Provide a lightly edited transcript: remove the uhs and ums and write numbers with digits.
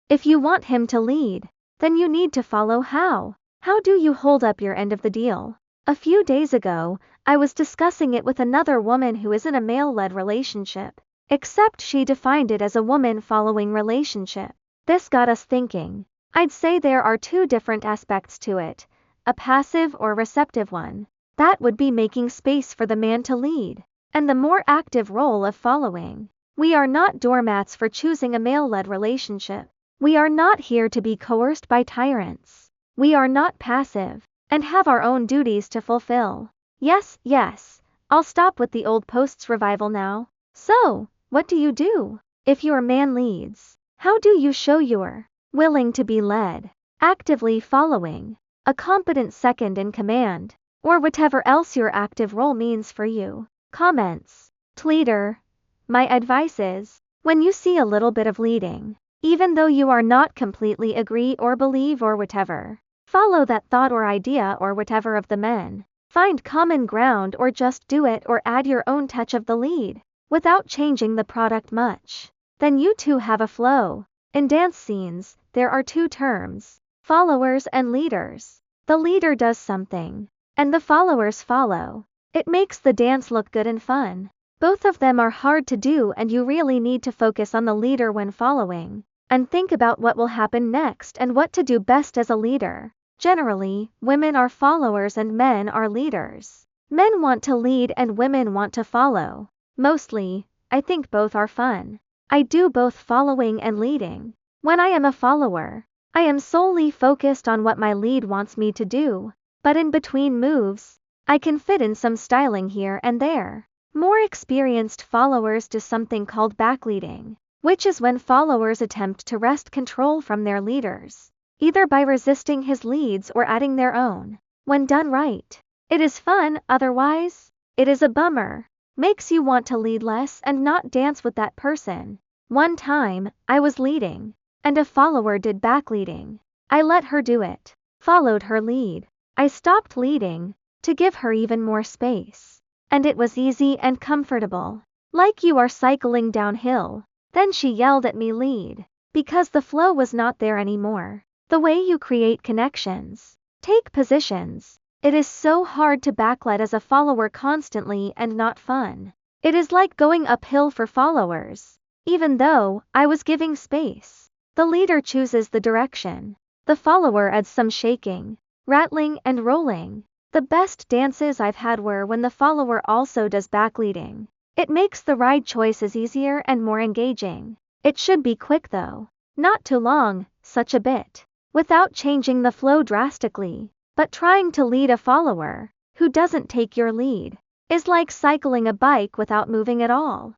If you want him to lead, then you need to follow how. How do you hold up your end of the deal? A few days ago, I was discussing it with another woman who is in a male-led relationship, except she defined it as a woman-following relationship. This got us thinking. I'd say there are two different aspects to it, a passive or receptive one. That would be making space for the man to lead, and the more active role of following. We are not doormats for choosing a male-led relationship. We are not here to be coerced by tyrants. We are not passive, and have our own duties to fulfill. Yes, I'll stop with the old posts revival now. So, what do you do? If your man leads, how do you show you're willing to be led? Actively following, a competent second in command, or whatever else your active role means for you. Comments. Leader. My advice is, when you see a little bit of leading, even though you are not completely agree or believe or whatever, follow that thought or idea or whatever of the men. Find common ground or just do it or add your own touch of the lead, without changing the product much. Then you two have a flow. In dance scenes, there are two terms, followers and leaders. The leader does something, and the followers follow. It makes the dance look good and fun. Both of them are hard to do, and you really need to focus on the leader when following, and think about what will happen next and what to do best as a leader. Generally, women are followers and men are leaders. Men want to lead and women want to follow. Mostly, I think both are fun. I do both following and leading. When I am a follower, I am solely focused on what my lead wants me to do, but in between moves, I can fit in some styling here and there. More experienced followers do something called backleading, which is when followers attempt to wrest control from their leaders, either by resisting his leads or adding their own. When done right, it is fun, otherwise, it is a bummer. Makes you want to lead less and not dance with that person. One time, I was leading, and a follower did backleading. I let her do it, followed her lead. I stopped leading, to give her even more space. And it was easy and comfortable. Like you are cycling downhill. Then she yelled at me lead, because the flow was not there anymore. The way you create connections, take positions. It is so hard to backlead as a follower constantly and not fun. It is like going uphill for followers. Even though I was giving space, the leader chooses the direction. The follower adds some shaking, rattling and rolling. The best dances I've had were when the follower also does backleading. It makes the ride choices easier and more engaging. It should be quick though. Not too long, such a bit. Without changing the flow drastically. But trying to lead a follower, who doesn't take your lead, is like cycling a bike without moving at all.